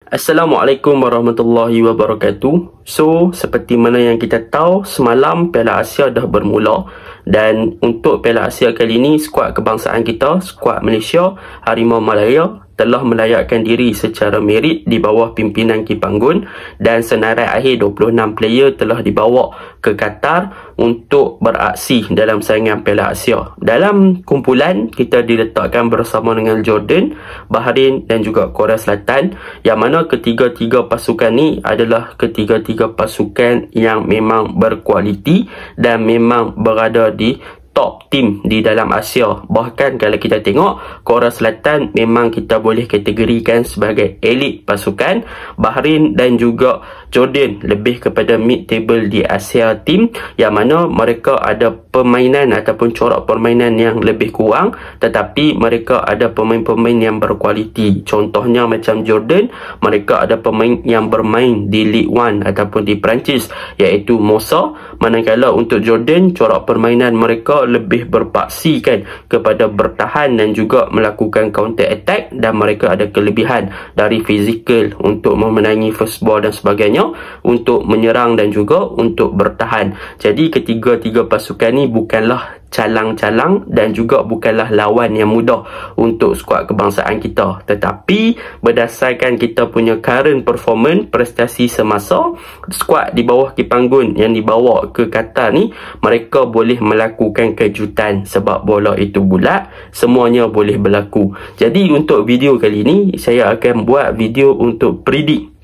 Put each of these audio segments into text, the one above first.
Assalamualaikum warahmatullahi wabarakatuh. So, seperti mana yang kita tahu, semalam Piala Asia dah bermula. Dan untuk Piala Asia kali ini, skuad kebangsaan kita, skuad Malaysia, Harimau Malaya, telah melayakkan diri secara merit di bawah pimpinan Kipanggun. Dan senarai akhir 26 player telah dibawa ke Qatar untuk beraksi dalam saingan Piala Asia. Dalam kumpulan, kita diletakkan bersama dengan Jordan, Bahrain dan juga Korea Selatan, yang mana ketiga-tiga pasukan ni adalah ketiga-tiga pasukan yang memang berkualiti dan memang berada di top team di dalam Asia. Bahkan kalau kita tengok, Korea Selatan memang kita boleh kategorikan sebagai elit pasukan. Bahrain dan juga Jordan lebih kepada mid table di Asia team, yang mana mereka ada permainan ataupun corak permainan yang lebih kurang, tetapi mereka ada pemain-pemain yang berkualiti. Contohnya macam Jordan, mereka ada pemain yang bermain di Ligue 1 ataupun di Perancis, iaitu Mosa. Manakala untuk Jordan, corak permainan mereka lebih berpaksikan kepada bertahan dan juga melakukan counter attack, dan mereka ada kelebihan dari fizikal untuk memenangi first ball dan sebagainya, untuk menyerang dan juga untuk bertahan. Jadi ketiga-tiga pasukan ni bukanlah calang-calang dan juga bukanlah lawan yang mudah untuk skuad kebangsaan kita, tetapi berdasarkan kita punya current performance, prestasi semasa, skuad di bawah Kipanggun yang dibawa ke Qatar ni, mereka boleh melakukan kejutan sebab bola itu bulat, semuanya boleh berlaku. Jadi untuk video kali ni, saya akan buat video untuk predict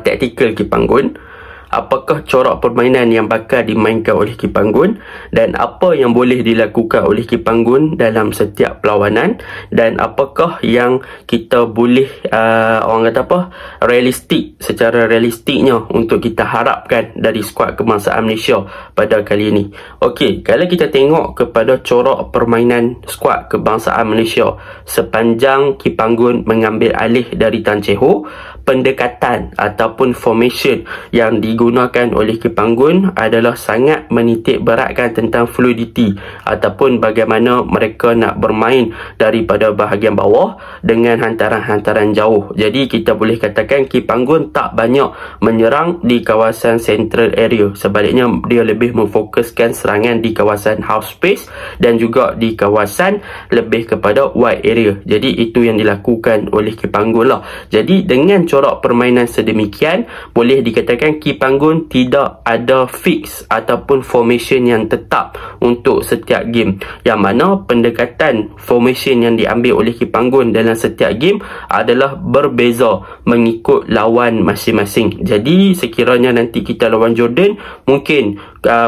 tactical Kipanggun. Apakah corak permainan yang bakal dimainkan oleh Kipanggun, dan apa yang boleh dilakukan oleh Kipanggun dalam setiap perlawanan, dan apakah yang kita boleh orang kata apa, secara realistiknya untuk kita harapkan dari skuad kebangsaan Malaysia pada kali ini. Okey, kalau kita tengok kepada corak permainan skuad kebangsaan Malaysia sepanjang Kipanggun mengambil alih dari Tan Chee Ho, pendekatan ataupun formation yang digunakan oleh Kipanggun adalah sangat menitik beratkan tentang fluidity ataupun bagaimana mereka nak bermain daripada bahagian bawah dengan hantaran-hantaran jauh. Jadi kita boleh katakan Kipanggun tak banyak menyerang di kawasan central area, sebaliknya dia lebih memfokuskan serangan di kawasan half space dan juga di kawasan lebih kepada wide area. Jadi itu yang dilakukan oleh Kipanggun lah. Jadi dengan corak permainan sedemikian, boleh dikatakan Kipanggun tidak ada fix ataupun formation yang tetap untuk setiap game, yang mana pendekatan formation yang diambil oleh Kipanggun dalam setiap game adalah berbeza mengikut lawan masing-masing. Jadi sekiranya nanti kita lawan Jordan, mungkin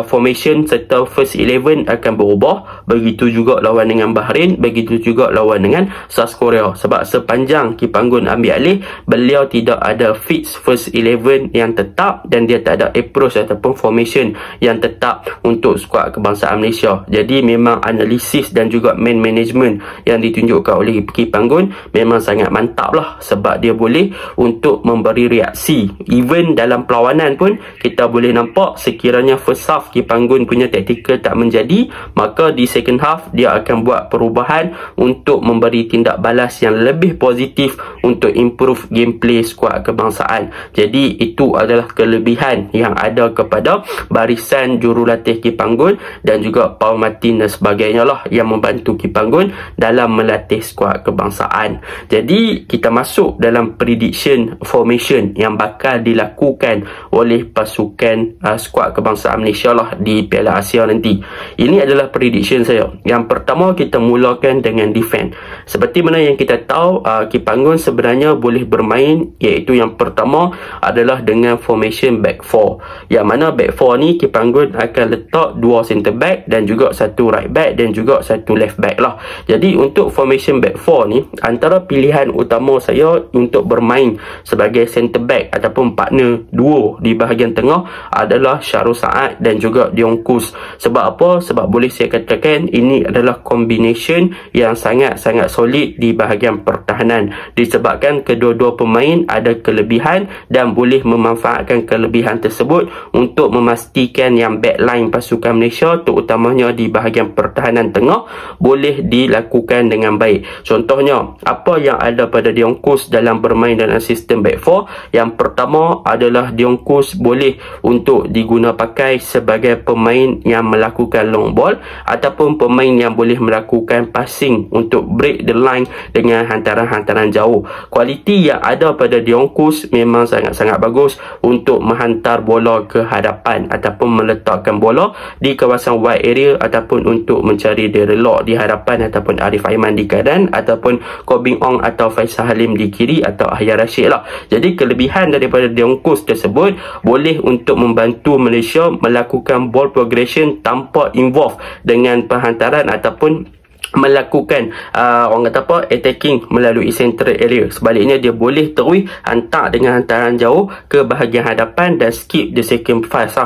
formation serta first 11 akan berubah. Begitu juga lawan dengan Bahrain, begitu juga lawan dengan South Korea. Sebab sepanjang Kipanggun ambil alih, beliau tidak ada fix first 11 yang tetap, dan dia tak ada approach ataupun formation yang tetap untuk skuad kebangsaan Malaysia. Jadi memang analisis dan juga man management yang ditunjukkan oleh Kipanggun memang sangat mantap lah, sebab dia boleh untuk memberi reaksi. Even dalam perlawanan pun kita boleh nampak sekiranya first half Kipanggun punya tactical tak menjadi, maka di second half dia akan buat perubahan untuk memberi tindak balas yang lebih positif untuk improve gameplay skuad kebangsaan. Jadi itu adalah kelebihan yang ada kepada barisan jurulatih Kipanggun dan juga Paul Martin dan sebagainya lah, yang membantu Kipanggun dalam melatih skuad kebangsaan. Jadi kita masuk dalam prediction formation yang bakal dilakukan oleh pasukan skuad kebangsaan Malaysia lah di Piala Asia nanti. Ini adalah prediction saya. Yang pertama, kita mulakan dengan defense. Seperti mana yang kita tahu, Kipanggun sebenarnya boleh bermain, iaitu yang pertama adalah dengan formation back 4, yang mana back 4 ni Kipanggun akan letak 2 center back dan juga 1 right back dan juga 1 left back lah. Jadi untuk formation back 4 ni, antara pilihan utama saya untuk bermain sebagai center back ataupun partner duo di bahagian tengah adalah Syarul Saad dan juga Dion Kus. Sebab apa? Sebab boleh saya katakan ini adalah combination yang sangat-sangat solid di bahagian pertahanan, disebabkan kedua-dua pemain ada kelebihan dan boleh memanfaatkan kelebihan tersebut untuk memastikan yang backline pasukan Malaysia, terutamanya di bahagian pertahanan tengah, boleh dilakukan dengan baik. Contohnya, apa yang ada pada Dion Kus dalam bermain dalam sistem back 4? Yang pertama adalah Dion Kus boleh untuk diguna pakai sebagai pemain yang melakukan long ball ataupun pemain yang boleh melakukan passing untuk break the line dengan hantaran-hantaran jauh. Kualiti yang ada pada Dion Kus memang sangat-sangat bagus untuk menghantar bola ke hadapan ataupun meletakkan bola di kawasan wide area ataupun untuk mencari Darryl Lock di hadapan ataupun Arif Aiman di kanan ataupun Kobing Ong atau Faisal Halim di kiri atau Ahya Rashid lah. Jadi kelebihan daripada Dion Kus tersebut boleh untuk membantu Malaysia melakukan ball progression tanpa involve dengan penghantaran ataupun melakukan orang kata apa, attacking melalui central area. Sebaliknya dia boleh terus hantar dengan hantaran jauh ke bahagian hadapan dan skip the second phase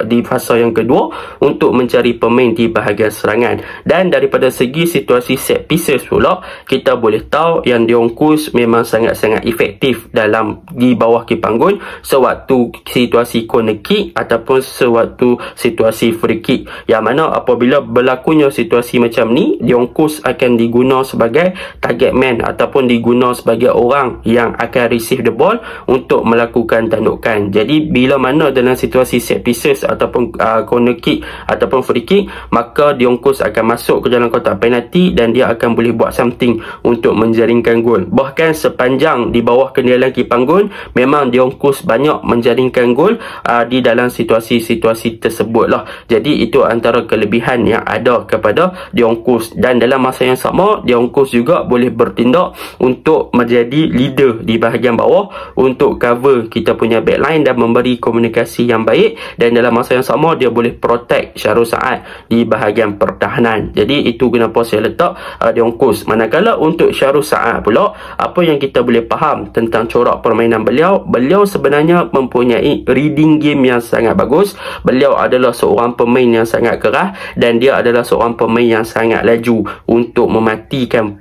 di fasa yang kedua untuk mencari pemain di bahagian serangan. Dan daripada segi situasi set pieces pula, kita boleh tahu yang Dion Kus memang sangat-sangat efektif dalam di bawah kipanggun sewaktu situasi corner kick ataupun sewaktu situasi free kick, yang mana apabila berlakunya situasi macam ni, Dion Kus akan diguna sebagai target man ataupun diguna sebagai orang yang akan receive the ball untuk melakukan tandukan. Jadi bila mana dalam situasi set pieces ataupun corner kick ataupun free kick, maka Dion Kus akan masuk ke dalam kotak penalti dan dia akan boleh buat something untuk menjaringkan gol. Bahkan sepanjang di bawah kendalian kipanggun, memang Dion Kus banyak menjaringkan gol di dalam situasi-situasi tersebut lah. Jadi itu antara kelebihan yang ada kepada Dion Kus. Dan dalam masa yang sama, Dion Kus juga boleh bertindak untuk menjadi leader di bahagian bawah untuk cover kita punya backline dan memberi komunikasi yang baik. Dan dalam masa yang sama, dia boleh protect Syarul Saad di bahagian pertahanan. Jadi itu kenapa saya letak Dion Kus. Manakala untuk Syarul Saad pula, apa yang kita boleh faham tentang corak permainan beliau, beliau sebenarnya mempunyai reading game yang sangat bagus. Beliau adalah seorang pemain yang sangat keras dan dia adalah seorang pemain yang sangat laju untuk mematikan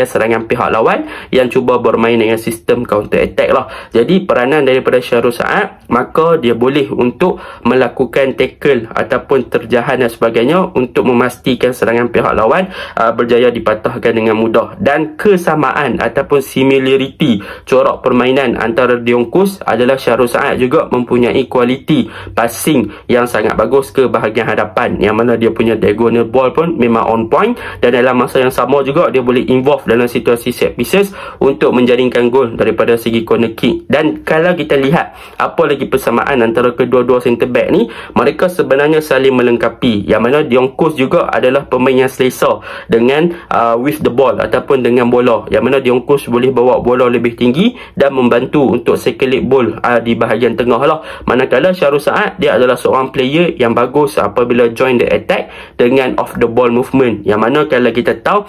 serangan pihak lawan yang cuba bermain dengan sistem counter attack lah. Jadi peranan daripada Syarul Saad, maka dia boleh untuk melakukan tackle ataupun terjahan dan sebagainya untuk memastikan serangan pihak lawan berjaya dipatahkan dengan mudah. Dan kesamaan ataupun similarity corak permainan antara Dion Kus adalah Syarul Saad juga mempunyai kualiti passing yang sangat bagus ke bahagian hadapan, yang mana dia punya diagonal ball pun memang on point, dan dalam masa yang sama juga dia boleh involve dalam situasi set pieces untuk menjaringkan gol daripada segi corner kick. Dan kalau kita lihat apa lagi persamaan antara kedua-dua centre back ni, mereka sebenarnya saling melengkapi, yang mana Dion Kus juga adalah pemain yang selesa dengan with the ball ataupun dengan bola, yang mana Dion Kus boleh bawa bola lebih tinggi dan membantu untuk circulate ball di bahagian tengah lah. Manakala Syarul Saad, dia adalah seorang player yang bagus apabila join the attack dengan off the ball movement, yang mana kalau kita tahu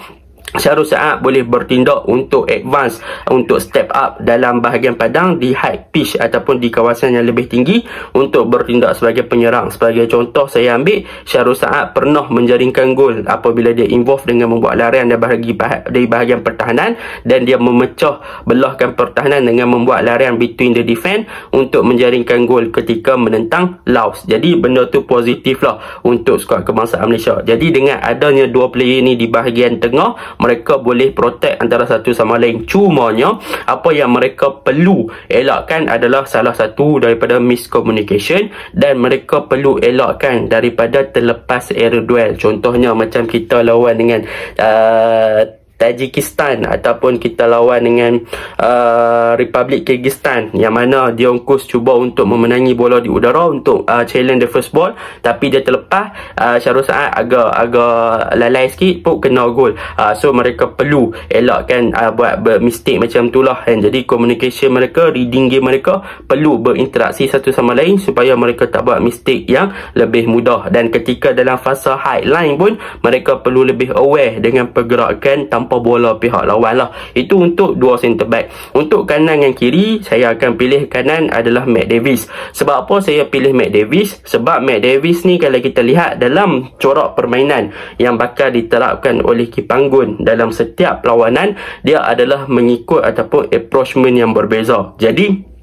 Syarul Saad boleh bertindak untuk advance, untuk step up dalam bahagian padang di high pitch ataupun di kawasan yang lebih tinggi untuk bertindak sebagai penyerang. Sebagai contoh saya ambil, Syarul Saad pernah menjaringkan gol apabila dia involve dengan membuat larian dari bahagian pertahanan, dan dia memecah belahkan pertahanan dengan membuat larian between the defense untuk menjaringkan gol ketika menentang Laos. Jadi benda tu positif lah untuk skuad kebangsaan Malaysia. Jadi dengan adanya dua player ni di bahagian tengah, mereka boleh protect antara satu sama lain. Cumanya apa yang mereka perlu elakkan adalah salah satu daripada miscommunication, dan mereka perlu elakkan daripada terlepas error duel. Contohnya macam kita lawan dengan Tajikistan ataupun kita lawan dengan Republik Kyrgyzstan, yang mana Dion Kus cuba untuk memenangi bola di udara untuk challenge the first ball, tapi dia terlepas. Syarul Saad agak lalai sikit pun kena gol. So mereka perlu elakkan buat mistake macam tu lah kan. Jadi communication mereka, reading game mereka perlu berinteraksi satu sama lain supaya mereka tak buat mistake yang lebih mudah. Dan ketika dalam fasa high line pun mereka perlu lebih aware dengan pergerakan tanpa tanpa bola pihak lawan lah. Itu untuk dua centre back. Untuk kanan dan kiri, saya akan pilih kanan adalah Matt Davis. Sebab apa saya pilih Matt Davis? Sebab Matt Davis ni kalau kita lihat dalam corak permainan yang bakal diterapkan oleh Kipanggun dalam setiap perlawanan, dia adalah mengikut ataupun approachment yang berbeza. Jadi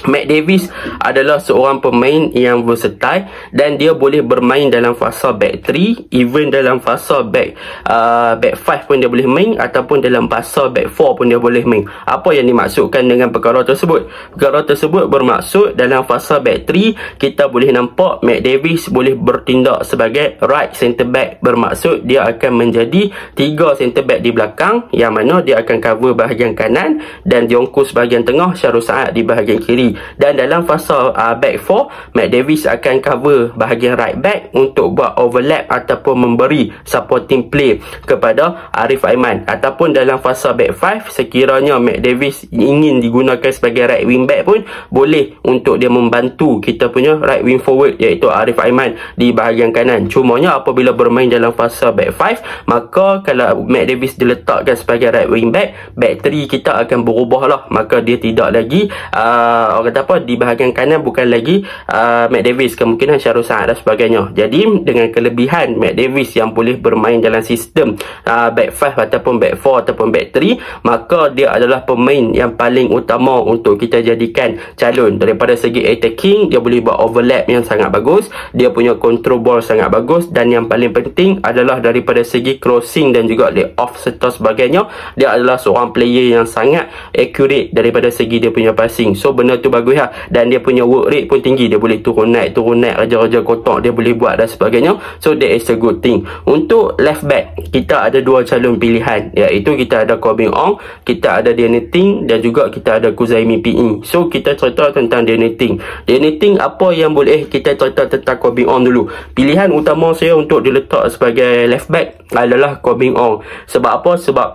Matt Davis adalah seorang pemain yang versatile dan dia boleh bermain dalam fasa back 3, even dalam fasa back 5 pun dia boleh main, ataupun dalam fasa back 4 pun dia boleh main. Apa yang dimaksudkan dengan perkara tersebut? Perkara tersebut bermaksud dalam fasa back 3 kita boleh nampak Matt Davis boleh bertindak sebagai right centre back, bermaksud dia akan menjadi 3 centre back di belakang, yang mana dia akan cover bahagian kanan dan Diongkos bahagian tengah, Syarul Saad di bahagian kiri. Dan dalam fasa back 4, Matt Davis akan cover bahagian right back untuk buat overlap ataupun memberi supporting play kepada Arif Aiman. Ataupun dalam fasa back 5, sekiranya Matt Davis ingin digunakan sebagai right wing back pun boleh untuk dia membantu kita punya right wing forward, iaitu Arif Aiman di bahagian kanan. Cumanya apabila bermain dalam fasa back 5, maka kalau Matt Davis diletakkan sebagai right wing back, back 3 kita akan berubah lah. Maka dia tidak lagi orang kata apa, di bahagian kanan bukan lagi Matt Davis, kemungkinan Syarul Saad dan sebagainya. Jadi dengan kelebihan Matt Davis yang boleh bermain dalam sistem back 5 ataupun back 4 ataupun back 3, maka dia adalah pemain yang paling utama untuk kita jadikan calon. Daripada segi attacking, dia boleh buat overlap yang sangat bagus, dia punya control ball sangat bagus, dan yang paling penting adalah daripada segi crossing dan juga lay off serta sebagainya, dia adalah seorang player yang sangat accurate daripada segi dia punya passing. So benda tu bagus lah. Dan dia punya work rate pun tinggi, dia boleh turun naik raja-raja kotak dia boleh buat dan sebagainya. So that is a good thing. Untuk left back, kita ada dua calon pilihan, iaitu kita ada Corbin Ong, kita ada Danny Ting, dan juga kita ada Kuzaimi PE. So kita cerita tentang Danny Ting. Danny Ting, apa yang boleh kita cerita tentang Corbin Ong dulu. Pilihan utama saya untuk diletak sebagai left back adalah Corbin Ong. Sebab apa? Sebab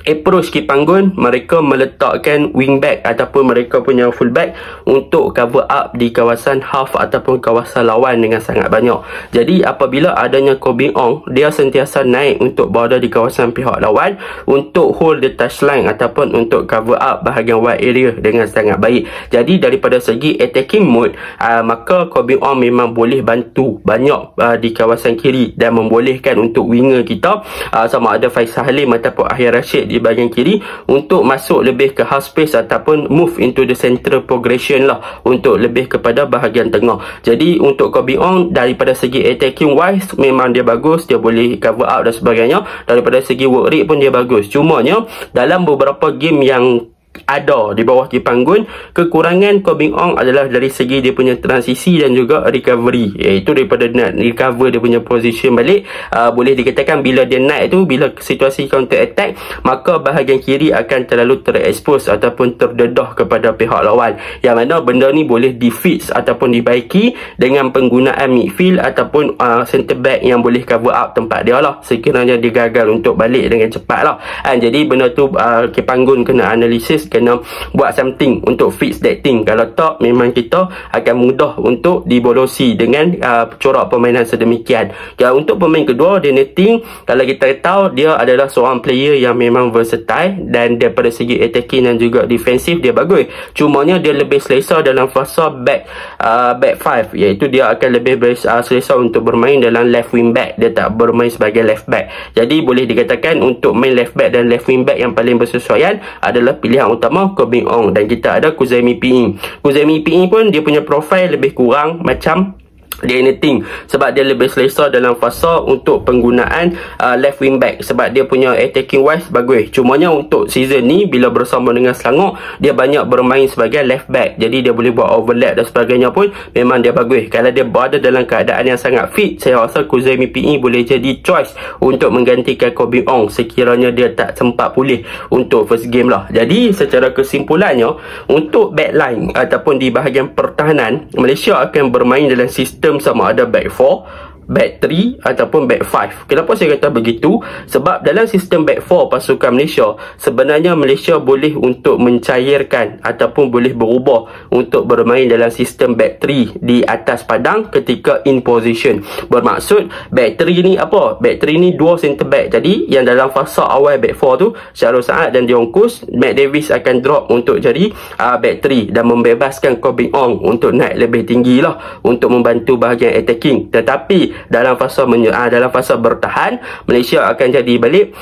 approach Kipanggun, mereka meletakkan wingback ataupun mereka punya fullback untuk cover up di kawasan half ataupun kawasan lawan dengan sangat banyak. Jadi apabila adanya Corbin Ong, dia sentiasa naik untuk berada di kawasan pihak lawan untuk hold the touchline ataupun untuk cover up bahagian wide area dengan sangat baik. Jadi daripada segi attacking mode, maka Corbin Ong memang boleh bantu banyak di kawasan kiri dan membolehkan untuk winger kita sama ada Faisal Halim ataupun Ahir Rashid di bahagian kiri untuk masuk lebih ke half space ataupun move into the central progression lah, untuk lebih kepada bahagian tengah. Jadi untuk Corbin Ong daripada segi attacking wise memang dia bagus, dia boleh cover up dan sebagainya. Daripada segi work rate pun dia bagus. Cumanya dalam beberapa game yang ada di bawah Kipanggun, kekurangan Corbin Ong adalah dari segi dia punya transisi dan juga recovery, iaitu daripada nak recover dia punya position balik. Boleh dikatakan bila dia naik tu, bila situasi counter attack, maka bahagian kiri akan terlalu terekspos ataupun terdedah kepada pihak lawan, yang mana benda ni boleh defeat ataupun dibaiki dengan penggunaan midfield ataupun centre back yang boleh cover up tempat dia lah, sekiranya dia gagal untuk balik dengan cepat lah. Jadi benda tu Kipanggun kena analisis, kena buat something untuk fix that thing. Kalau tak, memang kita akan mudah untuk dibolosi dengan corak permainan sedemikian. Untuk pemain kedua, Danny Ting, kalau kita tahu dia adalah seorang player yang memang versatile dan daripada segi attacking dan juga defensif dia bagus. Cumanya dia lebih selesa dalam fasa back 5, iaitu dia akan lebih selesa untuk bermain dalam left wing back, dia tak bermain sebagai left back. Jadi boleh dikatakan untuk main left back dan left wing back yang paling bersesuaian adalah pilihan utama Corbin Ong, dan kita ada Kuzaimi PE. Kuzaimi PE pun dia punya profil lebih kurang macam Danny Ting, sebab dia lebih selesa dalam fasa untuk penggunaan left wing back, sebab dia punya attacking wise bagus. Cumanya untuk season ni bila bersama dengan Selangor, dia banyak bermain sebagai left back, jadi dia boleh buat overlap dan sebagainya pun memang dia bagus. Kalau dia berada dalam keadaan yang sangat fit, saya rasa Kuzaimi PE boleh jadi choice untuk menggantikan Corbin Ong sekiranya dia tak sempat pulih untuk first game lah. Jadi secara kesimpulannya, untuk backline ataupun di bahagian pertahanan, Malaysia akan bermain dalam sistem sama ada back 4, back 3 ataupun back 5. Kenapa saya kata begitu? Sebab dalam sistem back 4 pasukan Malaysia, sebenarnya Malaysia boleh untuk mencairkan ataupun boleh berubah untuk bermain dalam sistem back 3 di atas padang ketika in position. Bermaksud back 3 ni apa? Back 3 ni dua center back. Jadi yang dalam fasa awal back 4 tu, Syahrul Saad dan Dion Kus, Matt Davis akan drop untuk jadi back 3 dan membebaskan Corbin Ong untuk naik lebih tinggi lah untuk membantu bahagian attacking. Tetapi dalam fasa bertahan, Malaysia akan jadi balik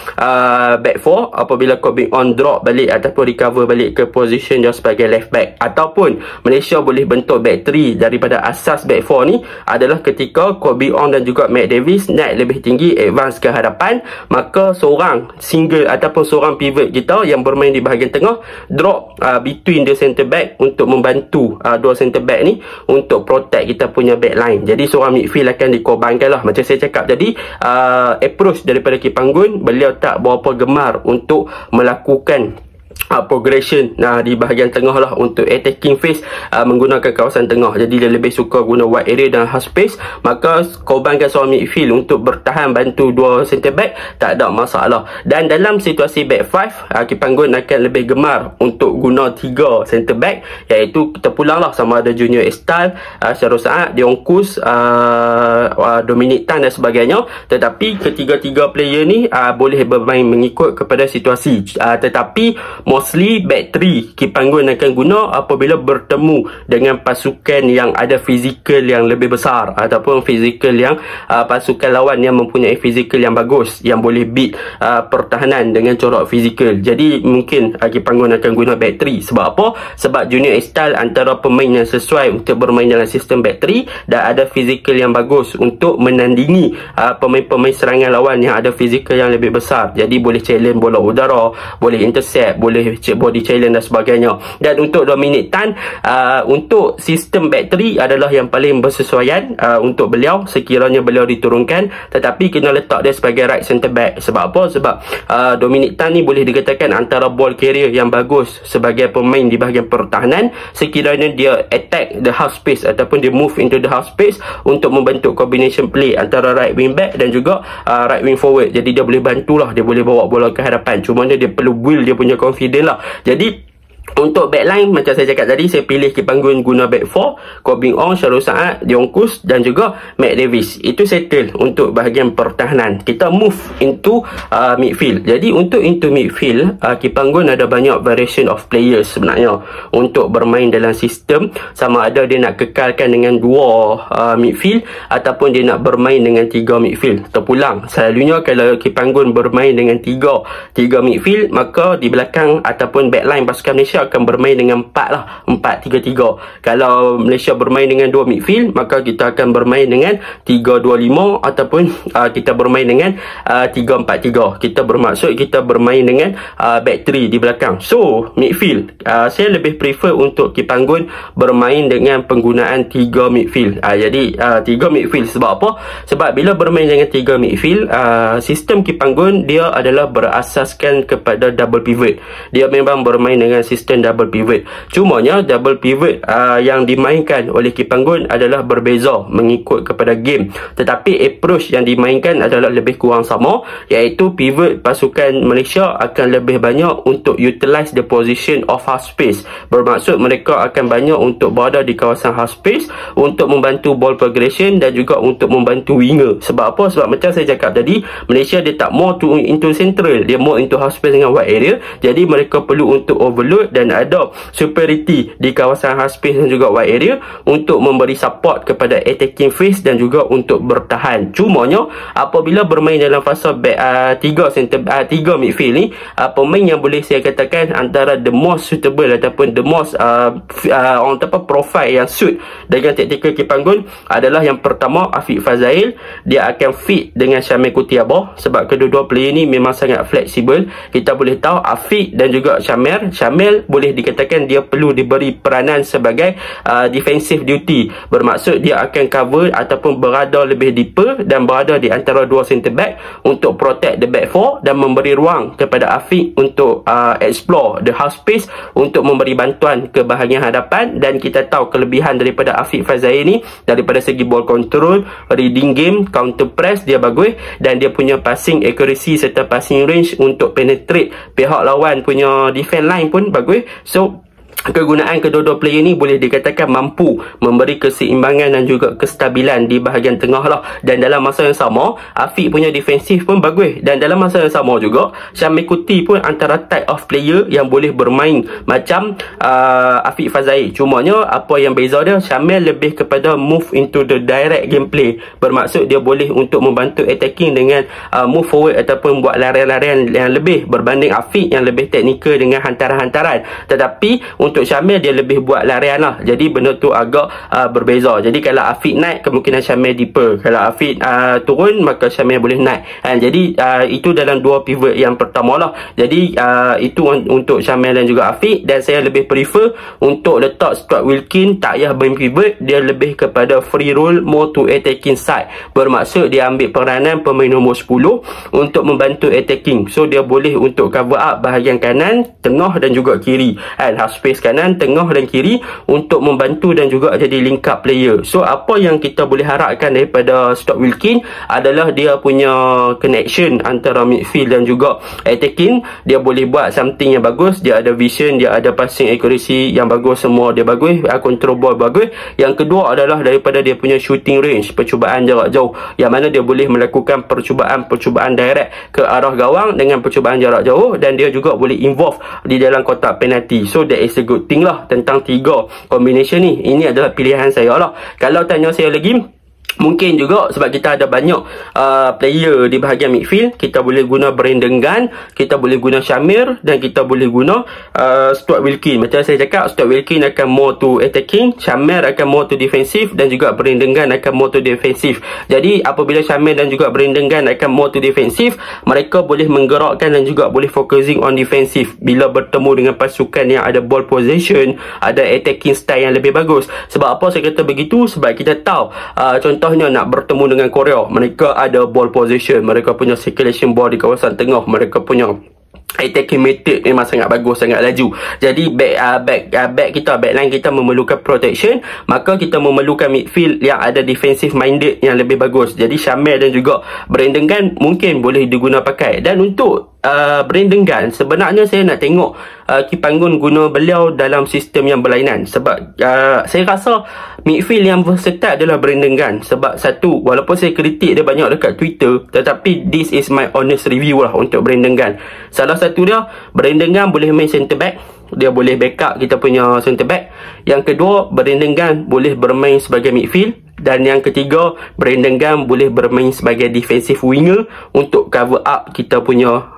back 4 apabila Corbin Ong drop balik ataupun recover balik ke position dia sebagai left back. Ataupun Malaysia boleh bentuk back 3 daripada asas back 4 ni adalah ketika Corbin Ong dan juga Matt Davis naik lebih tinggi, advance ke hadapan, maka seorang single ataupun seorang pivot kita yang bermain di bahagian tengah drop between the centre back untuk membantu dua centre back ni untuk protect kita punya back line. Jadi seorang midfield akan dikorbankan lah. Macam saya cakap tadi, approach daripada Kipanggun, beliau tak berapa gemar untuk melakukan progression di bahagian tengah lah untuk attacking phase menggunakan kawasan tengah. Jadi dia lebih suka guna wide area dan half space, maka korbankan seorang midfield untuk bertahan bantu dua centre back, tak ada masalah. Dan dalam situasi back 5, Kipanggun akan lebih gemar untuk guna 3 centre back, iaitu kita pulang lah sama ada Junior Estal, Syahrul Saad, Dion Kus, Dominic Tan dan sebagainya. Tetapi ketiga-tiga player ni boleh bermain mengikut kepada situasi, tetapi mostly back 3 Kipanggun akan guna apabila bertemu dengan pasukan yang ada fizikal yang lebih besar ataupun fizikal yang pasukan lawan yang mempunyai fizikal yang bagus, yang boleh beat pertahanan dengan corak fizikal. Jadi mungkin Kipanggun akan guna back 3. Sebab apa? Sebab Junior Estal antara pemain yang sesuai untuk bermain dalam sistem back 3 dan ada fizikal yang bagus untuk menandingi pemain-pemain serangan lawan yang ada fizikal yang lebih besar. Jadi boleh challenge bola udara, boleh intercept, boleh body challenge dan sebagainya. Dan untuk Dominic Tan, untuk sistem back 3 adalah yang paling bersesuaian untuk beliau sekiranya beliau diturunkan, tetapi kena letak dia sebagai right centre back. Sebab apa? Sebab Dominic Tan ni boleh dikatakan antara ball carrier yang bagus sebagai pemain di bahagian pertahanan sekiranya dia attack the half space ataupun dia move into the half space untuk membentuk combination play antara right wing back dan juga right wing forward. Jadi dia boleh bantulah, dia boleh bawa bola ke hadapan. Cuma dia perlu build dia punya confidence lah. Jadi untuk backline, macam saya cakap tadi, saya pilih Kipanggun guna back 4, Corbin Ong, Syahrul Saad, Dion Kus dan juga Matt Davis. Itu settle untuk bahagian pertahanan. Kita move into midfield. Jadi untuk into midfield, Kipanggun ada banyak variation of players sebenarnya untuk bermain dalam sistem, sama ada dia nak kekalkan dengan 2 midfield ataupun dia nak bermain dengan 3 midfield. Terpulang, selalunya kalau Kipanggun bermain dengan 3 midfield, maka di belakang ataupun backline pasukan Malaysia akan bermain dengan 4 lah, 4-3-3. Kalau Malaysia bermain dengan 2 midfield, maka kita akan bermain dengan 3-2-5 ataupun kita bermain dengan 3-4-3. Kita bermaksud kita bermain dengan back 3 di belakang. So midfield, saya lebih prefer untuk Kipanggun bermain dengan penggunaan 3 midfield. Jadi 3 midfield. Sebab apa? Sebab bila bermain dengan 3 midfield, sistem Kipanggun dia adalah berasaskan kepada double pivot. Dia memang bermain dengan sistem double pivot. Cumanya double pivot yang dimainkan oleh Kipanggun adalah berbeza mengikut kepada game. Tetapi approach yang dimainkan adalah lebih kurang sama, iaitu pivot pasukan Malaysia akan lebih banyak untuk utilize the position of half space. Bermaksud mereka akan banyak untuk berada di kawasan half space untuk membantu ball progression dan juga untuk membantu winger. Sebab apa? Sebab macam saya cakap tadi, Malaysia dia tak more into central, dia more into half space dengan wide area. Jadi mereka perlu untuk overload dan ada superiority di kawasan half space dan juga wide area untuk memberi support kepada attacking phase dan juga untuk bertahan. Cumanya apabila bermain dalam fasa back 3 midfield ni, pemain yang boleh saya katakan antara the most suitable ataupun the most orang profile yang suit dengan taktikal Kipanggun adalah yang pertama Afiq Fazail. Dia akan fit dengan Syamil Kutiaba sebab kedua-dua player ni memang sangat fleksibel. Kita boleh tahu Afiq dan juga Syamil boleh dikatakan dia perlu diberi peranan sebagai defensive duty. Bermaksud dia akan cover ataupun berada lebih deeper dan berada di antara dua centre back untuk protect the back four dan memberi ruang kepada Afiq untuk explore the half space untuk memberi bantuan ke bahagian hadapan. Dan kita tahu kelebihan daripada Afiq Fazai ni daripada segi ball control, reading game, counter press dia bagus, dan dia punya passing accuracy serta passing range untuk penetrate pihak lawan punya defense line pun bagus. So kegunaan kedua-dua player ni boleh dikatakan mampu memberi keseimbangan dan juga kestabilan di bahagian tengah lah. Dan dalam masa yang sama, Afiq punya defensif pun bagus. Dan dalam masa yang sama juga, Syamil Kuti pun antara type of player yang boleh bermain macam Afiq Fazai. Cumanya apa yang beza dia, Syamil lebih kepada move into the direct gameplay. Bermaksud dia boleh untuk membantu attacking dengan move forward ataupun buat larian-larian yang lebih, berbanding Afiq yang lebih teknikal dengan hantaran-hantaran. Tetapi untuk Syamil dia lebih buat larian lah. Jadi benda tu agak berbeza. Jadi kalau Afiq naik, kemungkinan Syamil deeper. Kalau Afiq turun, maka Syamil boleh naik. Jadi itu dalam dua pivot yang pertama lah. Jadi itu untuk Syamil dan juga Afiq. Dan saya lebih prefer untuk letak Stuart Wilkin tak payah main pivot. Dia lebih kepada free roll, more to attacking side. Bermaksud dia ambil peranan pemain nombor 10 untuk membantu attacking. So dia boleh untuk cover up bahagian kanan, tengah dan juga kiri. And half space kanan, tengah dan kiri untuk membantu dan juga jadi link up player. So apa yang kita boleh harapkan daripada Stuart Wilkin adalah dia punya connection antara midfield dan juga attacking. Dia boleh buat something yang bagus. Dia ada vision, dia ada passing accuracy yang bagus, semua dia bagus, control ball bagus. Yang kedua adalah daripada dia punya shooting range, percubaan jarak jauh, yang mana dia boleh melakukan percubaan direct ke arah gawang dengan percubaan jarak jauh, dan dia juga boleh involve di dalam kotak penalti. So that is a good thing lah tentang tiga combination ni. Ini adalah pilihan saya lah. Kalau tanya saya lagi, mungkin juga sebab kita ada banyak player di bahagian midfield, kita boleh guna Brandon Gunn, kita boleh guna Syamir, dan kita boleh guna Stuart Wilkin. Macam saya cakap, Stuart Wilkin akan more to attacking, Syamir akan more to defensive, dan juga Brandon Gunn akan more to defensive. Jadi apabila Syamir dan juga Brandon Gunn akan more to defensive, mereka boleh menggerakkan dan juga boleh focusing on defensive bila bertemu dengan pasukan yang ada ball possession, ada attacking style yang lebih bagus. Sebab apa saya kata begitu? Sebab kita tahu contohnya nak bertemu dengan Korea, mereka ada ball possession, mereka punya circulation ball di kawasan tengah, mereka punya attacking method memang sangat bagus, sangat laju. Jadi backline kita memerlukan protection, maka kita memerlukan midfield yang ada defensive minded yang lebih bagus. Jadi Syamil dan juga Brandon Gunn mungkin boleh diguna pakai. Dan untuk Brandon Gunn, sebenarnya saya nak tengok Kipanggun guna beliau dalam sistem yang berlainan. Sebab saya rasa midfield yang versatile adalah Brandon Gunn. Sebab satu, walaupun saya kritik dia banyak dekat Twitter, tetapi this is my honest review lah untuk Brandon Gunn. Salah satu dia, Brandon Gunn boleh main centre back, dia boleh backup kita punya centre back. Yang kedua, Brandon Gunn boleh bermain sebagai midfield. Dan yang ketiga, Brandon Gunn boleh bermain sebagai defensive winger untuk cover up kita punya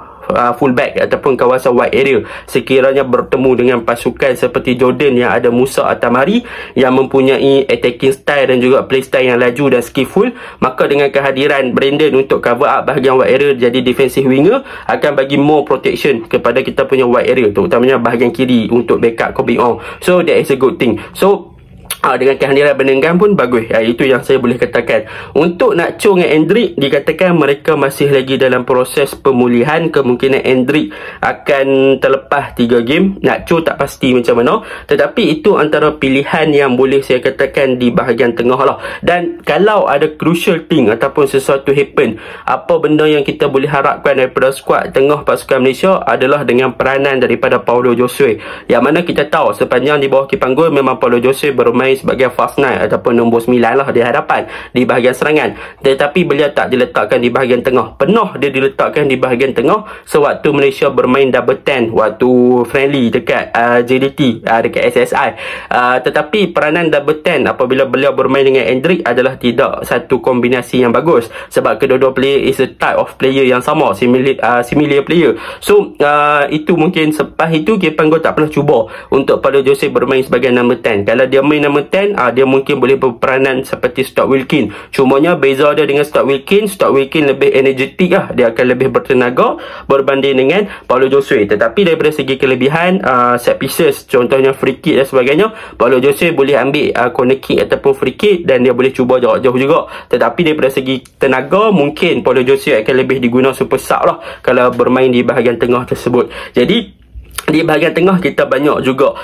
fullback ataupun kawasan wide area. Sekiranya bertemu dengan pasukan seperti Jordan yang ada Musa Atamari yang mempunyai attacking style dan juga play style yang laju dan skillful, maka dengan kehadiran Brandon untuk cover up bahagian wide area jadi defensive winger akan bagi more protection kepada kita punya wide area, terutamanya bahagian kiri untuk backup Kobe Ong. So that is a good thing. So dengan kehadiran Brandon Gunn pun bagus. Itu yang saya boleh katakan. Untuk Nacho dengan Endrick, dikatakan mereka masih lagi dalam proses pemulihan. Kemungkinan Endrick akan terlepas 3 game. Nacho tak pasti macam mana, tetapi itu antara pilihan yang boleh saya katakan di bahagian tengah lah. Dan kalau ada crucial thing ataupun sesuatu happen, apa benda yang kita boleh harapkan daripada skuad tengah pasukan Malaysia adalah dengan peranan daripada Paulo Josue, yang mana kita tahu sepanjang di bawah Kipanggun memang Paulo Josue bermain sebagai fast nine ataupun nombor 9 lah di hadapan di bahagian serangan. Tetapi beliau tak diletakkan di bahagian tengah. Pernah dia diletakkan di bahagian tengah sewaktu Malaysia bermain double 10 waktu friendly dekat JDT dekat SSI. Tetapi peranan double 10 apabila beliau bermain dengan Endrick adalah tidak satu kombinasi yang bagus, sebab kedua-dua player is a type of player yang sama, similar player. So itu mungkin selepas itu Kipanggun tak pernah cuba untuk Paulo Josue bermain sebagai number 10. Kalau dia main number nombor 10, dia mungkin boleh berperanan seperti Stuart Wilkin. Cumanya beza dia dengan Stuart Wilkin lebih energetik lah, dia akan lebih bertenaga berbanding dengan Paulo Josue. Tetapi daripada segi kelebihan set pieces, contohnya free kick dan sebagainya, Paulo Josue boleh ambil corner kick ataupun free kick dan dia boleh cuba jarak jauh juga. Tetapi daripada segi tenaga, mungkin Paulo Josue akan lebih diguna super sub lah kalau bermain di bahagian tengah tersebut. Jadi di bahagian tengah kita banyak juga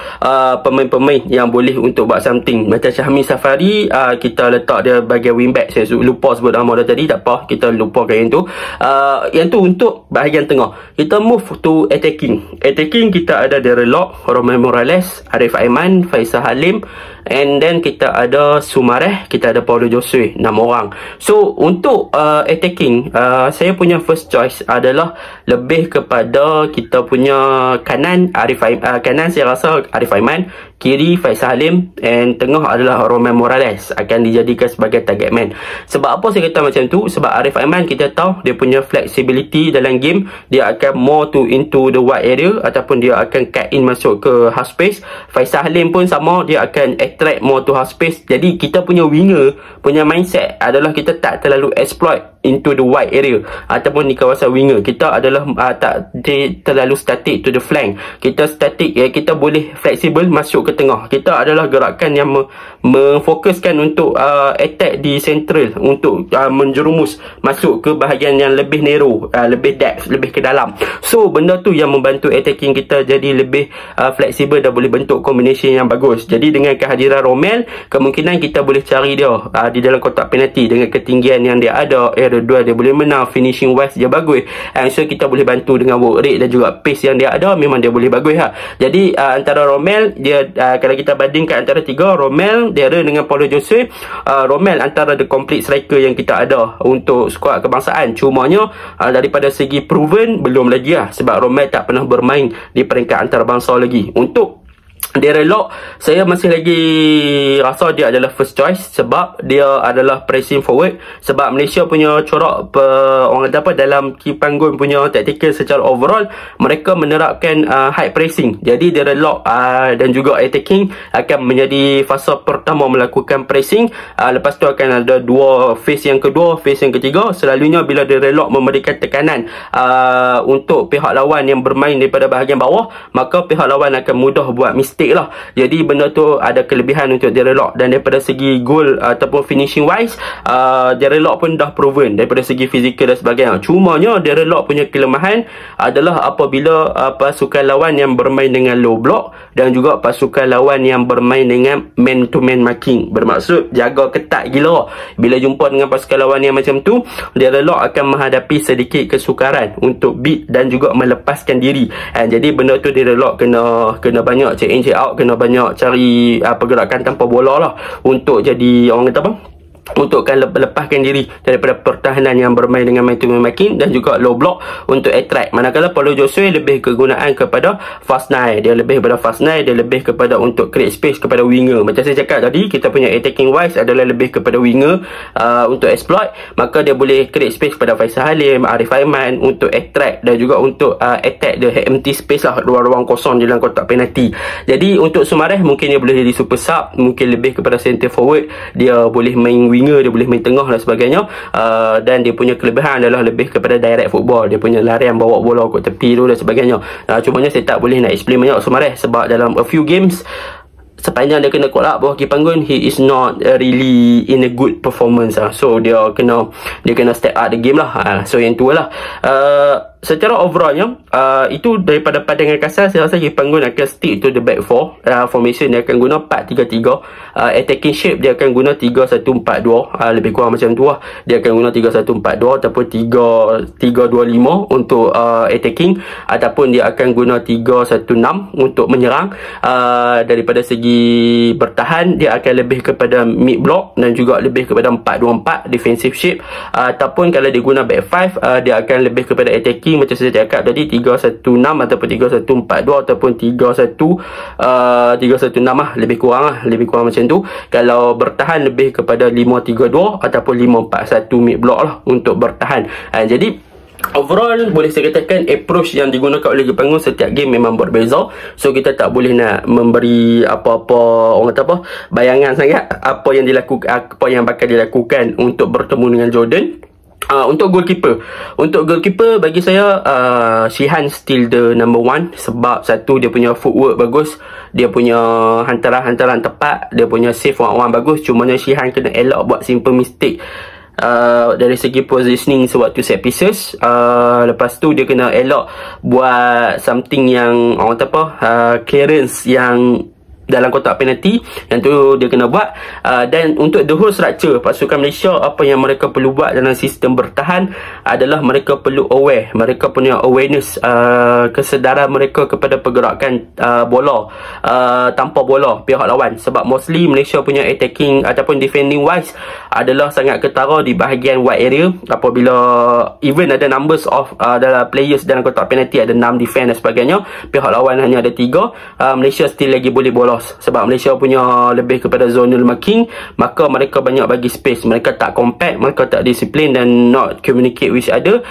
pemain-pemain yang boleh untuk buat something. Macam Syahmi Safari, kita letak dia bahagian wingback. Saya lupa sebut nama dia tadi, tak apa, kita lupakan yang tu. Yang tu untuk bahagian tengah. Kita move to attacking. Attacking kita ada Darren Lock, Romain Morales, Arif Aiman, Faisal Halim, and then kita ada Soumaré, kita ada Paulo Josue, 6 orang. So untuk attacking, saya punya first choice adalah lebih kepada kita punya kanan kanan saya rasa Arif Aiman, kiri Faisal Halim, and tengah adalah Romain Morales akan dijadikan sebagai target man. Sebab apa saya kata macam tu? Sebab Arif Aiman kita tahu dia punya flexibility dalam game, dia akan more into the wide area ataupun dia akan cut in masuk ke half space. Faisal Halim pun sama, dia akan attract more to half space. Jadi kita punya winger punya mindset adalah kita tak terlalu exploit into the wide area ataupun di kawasan winger. Kita adalah tak terlalu static to the flank. Kita static, kita boleh fleksibel masuk ke tengah. Kita adalah gerakan yang memfokuskan untuk attack di central, untuk menjerumus masuk ke bahagian yang lebih narrow, lebih depth, lebih ke dalam. So benda tu yang membantu attacking kita jadi lebih fleksibel dan boleh bentuk combination yang bagus. Jadi dengan kehadiran Romel, kemungkinan kita boleh cari dia di dalam kotak penalti dengan ketinggian yang dia ada, area 2 dia boleh menang, finishing wise dia bagus, and so kita boleh bantu dengan work rate dan juga pace yang dia ada, memang dia boleh bagus lah. Jadi antara Romel, dia kalau kita bandingkan antara tiga, Romel dia ada dengan Paulo Josue, Romel antara the complete striker yang kita ada untuk skuad kebangsaan. Cumanya daripada segi proven belum lagi lah, sebab Romel tak pernah bermain di peringkat antarabangsa lagi. Untuk Darren Lock, saya masih lagi rasa dia adalah first choice sebab dia adalah pressing forward. Sebab Malaysia punya corak orang kata apa, dalam Kipanggun punya tactical secara overall, mereka menerapkan high pressing. Jadi Darren Lock dan juga attacking akan menjadi fasa pertama melakukan pressing. Lepas tu akan ada dua phase yang kedua, phase yang ketiga. Selalunya bila Darren Lock memberikan tekanan untuk pihak lawan yang bermain daripada bahagian bawah, maka pihak lawan akan mudah buat mistake lah. Jadi benda tu ada kelebihan untuk Darren Lock. Dan daripada segi goal ataupun finishing wise, Darren Lock pun dah proven daripada segi fizikal dan sebagainya. Cumanya Darren Lock punya kelemahan adalah apabila pasukan lawan yang bermain dengan low block dan juga pasukan lawan yang bermain dengan man to man marking. Bermaksud jaga ketat gila. Bila jumpa dengan pasukan lawan yang macam tu, Darren Lock akan menghadapi sedikit kesukaran untuk beat dan juga melepaskan diri. Jadi benda tu Darren Lock kena banyak check in check out, kena banyak cari pergerakan tanpa bola lah untuk jadi orang kata apa, untuk lepaskan diri daripada pertahanan yang bermain dengan man to man marking dan juga low block untuk attract. Manakala Paulo Josue lebih kegunaan kepada fast nine, dia lebih kepada fast nine, dia lebih kepada untuk create space kepada winger. Macam saya cakap tadi, kita punya attacking wise adalah lebih kepada winger untuk exploit, maka dia boleh create space kepada Faisal Halim, Arif Aiman untuk attract dan juga untuk attack the empty space lah, ruang-ruang kosong di dalam kotak penalti. Jadi untuk Soumaré mungkin dia boleh jadi super sub, mungkin lebih kepada center forward, dia boleh main winger, dia boleh main tengah dan sebagainya, dan dia punya kelebihan adalah lebih kepada direct football, dia punya larian bawa bola ke tepi tu dan sebagainya. Cumanya saya tak boleh nak explain banyak Soumaré sebab dalam a few games sepanjang dia kena call up bawah Kipanggun, he is not really in a good performance. So dia kena step up the game lah. So yang tu lah. Secara overallnya, itu daripada pandangan kasar, saya rasa Kipanggun akan stick to the back four. Formation dia akan guna 4-3-3. Attacking shape dia akan guna 3-1-4-2. Lebih kurang macam tu lah. Dia akan guna 3-1-4-2 ataupun 3-2-5 untuk attacking, ataupun dia akan guna 3-1-6 untuk menyerang. Daripada segi bertahan, dia akan lebih kepada mid block dan juga lebih kepada 4-2-4 defensive shape. Ataupun kalau dia guna back 5, dia akan lebih kepada attacking macam saya cakap tadi, 3-1-6 ataupun 3-1-4-2 ataupun 3-1-6 lah, lebih kurang macam tu. Kalau bertahan lebih kepada 5-3-2 ataupun 5-4-1 mid block lah untuk bertahan. Jadi overall boleh saya katakan approach yang digunakan oleh Jepang setiap game memang berbeza. So kita tak boleh nak memberi apa-apa orang kata apa bayangan sangat apa yang dilakukan, apa yang bakal dilakukan untuk bertemu dengan Jordan. Untuk goalkeeper bagi saya Shihan still the number one. Sebab satu, dia punya footwork bagus, dia punya hantaran tepat, dia punya save one-on-one bagus. Cumanya Shihan kena elak buat simple mistake dari segi positioning sewaktu set pieces. Lepas tu dia kena elak buat something yang orang kata apa clearance yang dalam kotak penalti, yang tu dia kena buat. Dan untuk the whole structure pasukan Malaysia, apa yang mereka perlu buat dalam sistem bertahan adalah mereka perlu aware, mereka punya awareness, kesedaran mereka kepada pergerakan bola tanpa bola pihak lawan. Sebab mostly Malaysia punya attacking ataupun defending wise adalah sangat ketara di bahagian wide area. Apabila even ada numbers of dalam players dalam kotak penalti ada 6 defend dan sebagainya, pihak lawan hanya ada 3, Malaysia still lagi boleh bolos. Sebab Malaysia punya lebih kepada zonal marking, maka mereka banyak bagi space, mereka tak compact, mereka tak disiplin dan not communicate with each other,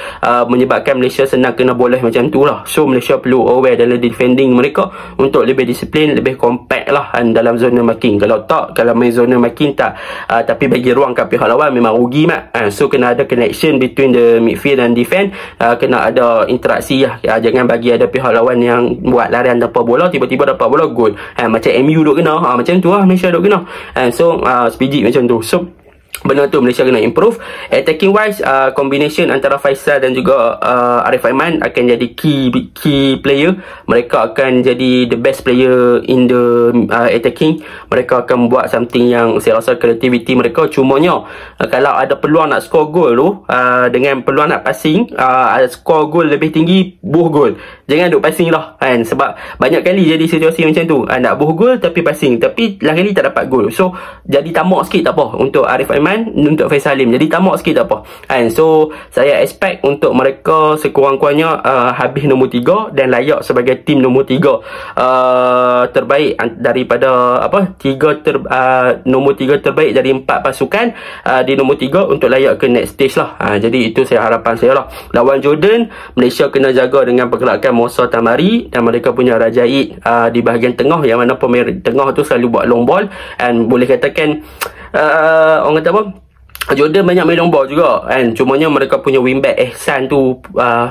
menyebabkan Malaysia senang kena bola macam tu lah. So Malaysia perlu aware dalam defending mereka untuk lebih disiplin, lebih compact lah dalam zonal marking. Kalau tak, kalau main zonal marking tak tapi bagi ruang kat pihak lawan, memang rugi mat. So kena ada connection between the midfield dan defend, kena ada interaksi lah. Jangan bagi ada pihak lawan yang buat larian tanpa bola, tiba-tiba dapat bola gol. Macam MU duk kena, macam tu lah Malaysia duk kena. So sepiji macam tu. So benda tu Malaysia kena improve. Attacking wise, combination antara Faisal dan juga Arif Aiman akan jadi key player. Mereka akan jadi the best player in the attacking. Mereka akan buat something yang saya rasa creativity mereka. Cumanya kalau ada peluang nak score goal tu, dengan peluang nak passing, score goal lebih tinggi, buh gol. Jangan duk passing lah kan. Sebab banyak kali jadi situasi macam tu, nak buh gol tapi passing, tapi lain kali tak dapat gol. So jadi tamak sikit tak apa untuk Arif Aiman, untuk Faisal Salim, jadi tamak sikit tak apa kan. So saya expect untuk mereka sekurang-kurangnya habis nombor 3 dan layak sebagai tim nombor 3 terbaik daripada nombor 3 terbaik dari 4 pasukan di nombor 3 untuk layak ke next stage lah. Jadi itu saya harapan saya lah. Lawan Jordan, Malaysia kena jaga dengan pergerakan Musa Tamari dan mereka punya Rajaid di bahagian tengah, yang mana pemain tengah tu selalu buat long ball, and boleh katakan orang kata apa, Jordan banyak main long ball juga kan. Cumanya mereka punya wingback Ehsan tu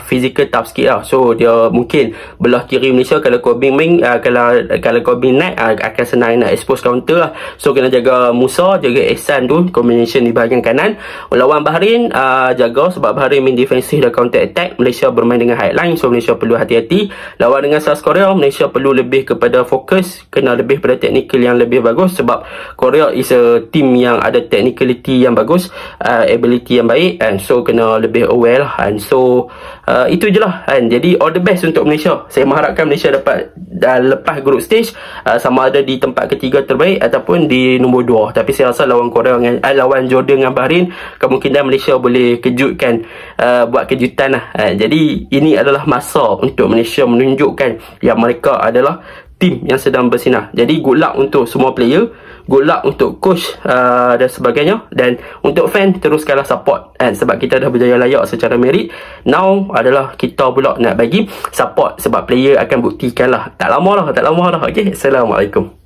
physical tough sikit lah. So dia mungkin belah kiri Malaysia, kalau Corbin main, kalau Corbin naik akan senang nak expose counter lah. So kena jaga Musa, jaga Ehsan tu, combination di bahagian kanan. Lawan Bahrain, jaga sebab Bahrain main defensif dan counter attack. Malaysia bermain dengan high line, so Malaysia perlu hati-hati. Lawan dengan South Korea, Malaysia perlu lebih kepada fokus, kena lebih pada technical yang lebih bagus. Sebab Korea is a team yang ada technicality yang bagus, ability yang baik, and so kena lebih aware lah. And so itu je lah kan. Jadi all the best untuk Malaysia. Saya mengharapkan Malaysia dapat lepas group stage, sama ada di tempat ketiga terbaik ataupun di nombor 2. Tapi saya rasa lawan Korea lawan Jordan dengan Bahrain, kemungkinan Malaysia boleh kejutkan, buat kejutan lah. Jadi ini adalah masa untuk Malaysia menunjukkan yang mereka adalah tim yang sedang bersinar. Jadi good luck untuk semua player, good luck untuk coach dan sebagainya. Dan untuk fan, teruskanlah support sebab kita dah berjaya layak secara merit. Now adalah kita pula nak bagi support, sebab player akan buktikan lah. Tak lama dah. Okay, Assalamualaikum.